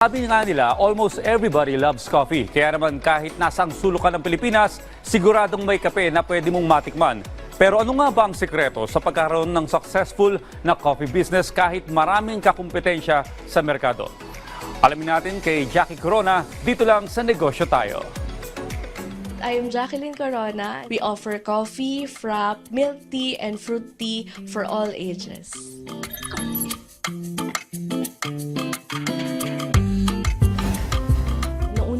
Sabi nga nila, almost everybody loves coffee. Kaya naman kahit nasang sulok ka ng Pilipinas, siguradong may kape na pwede mong matikman. Pero ano nga ba ang sekreto sa pagkakaroon ng successful na coffee business kahit maraming kakumpetensya sa merkado? Alamin natin kay Jackie Corona, dito lang sa Negosyo Tayo. I am Jacqueline Corona. We offer coffee, frap, milk tea, and fruit tea for all ages.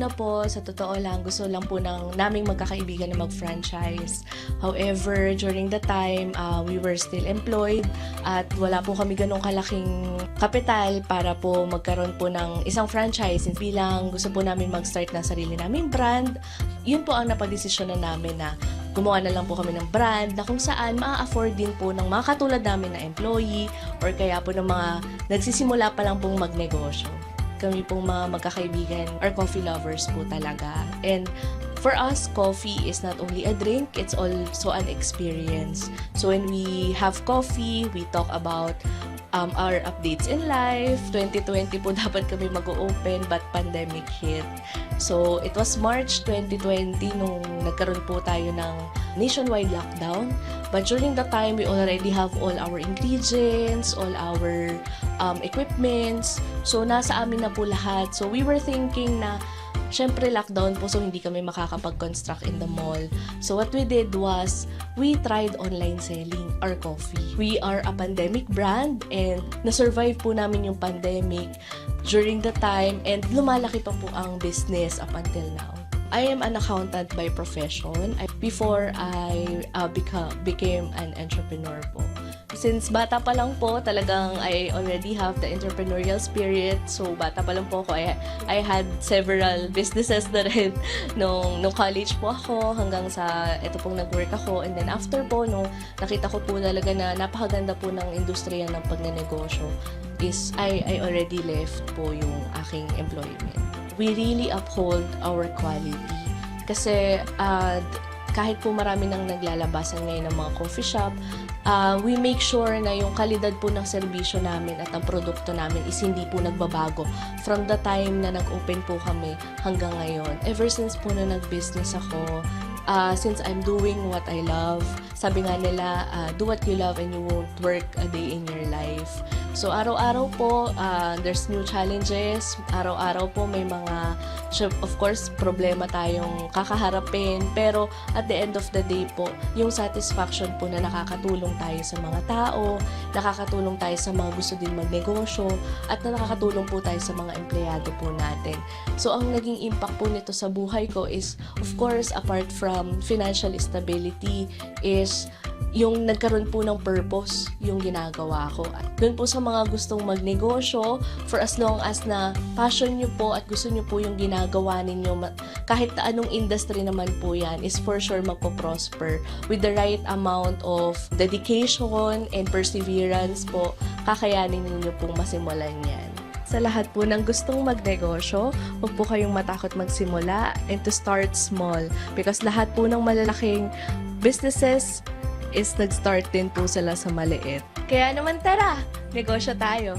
Una po, sa totoo lang, gusto lang po naming magkakaibigan na mag-franchise. However, during the time, we were still employed at wala po kami ganong kalaking kapital para po magkaroon po ng isang franchise. Bilang gusto po namin mag-start ng sarili naming brand, yun po ang napag-desisyonan namin na gumawa na lang po kami ng brand na kung saan maa-afford din po ng mga katulad namin na employee or kaya po ng mga nagsisimula pa lang pong magnegosyo. Kami pong mga magkakaibigan or coffee lovers po talaga. And for us, coffee is not only a drink, it's also an experience. So when we have coffee, we talk about our updates in life. 2020 po dapat kami mag-open but pandemic hit. So it was March 2020 nung nagkaroon po tayo ng nationwide lockdown. But during the time, we already have all our ingredients, all our equipments. So nasa amin na po lahat. So we were thinking na syempre lockdown po, so hindi kami makakapag-construct in the mall. So what we did was, we tried online selling our coffee. We are a pandemic brand and na-survive po namin yung pandemic during the time and lumalaki pa po ang business up until now. I am an accountant by profession. Before I became an entrepreneur po. Since bata pa lang po, talagang I already have the entrepreneurial spirit. So bata pa lang po ako, I had several businesses na rin nung college po ako hanggang sa ito pong nag-work ako. And then after po, nung nakita ko po talaga na napakaganda po ng industriya ng pagnenegosyo, is I already left po yung aking employment. We really uphold our quality. Kasi kahit po marami nang naglalabasan ngayon ng mga coffee shop, we make sure na yung kalidad po ng serbisyo namin at ang produkto namin is hindi po nagbabago from the time na nag-open po kami hanggang ngayon. Ever since po na nag-business ako, since I'm doing what I love, sabi nga nila, do what you love and you won't work a day in your life. So araw-araw po, there's new challenges. Araw-araw po may mga, of course, problema tayong kakaharapin. Pero at the end of the day po, yung satisfaction po na nakakatulong tayo sa mga tao, nakakatulong tayo sa mga gusto din magnegosyo, at na nakakatulong po tayo sa mga empleyado po natin. So ang naging impact po nito sa buhay ko is, of course, apart from financial stability, is yung nagkaroon po ng purpose yung ginagawa ko. At doon po sa mga gustong magnegosyo, for as long as na passion nyo po at gusto nyo po yung ginagawa ninyo, kahit anong industry naman po yan, is for sure magpo-prosper. With the right amount of dedication and perseverance po, kakayanin ninyo pong masimulan yan. Sa lahat po ng gustong magnegosyo, huwag po kayong matakot magsimula and to start small. Because lahat po ng malalaking businesses is nag-start din po sila sa maliit. Kaya naman tara, negosyo tayo!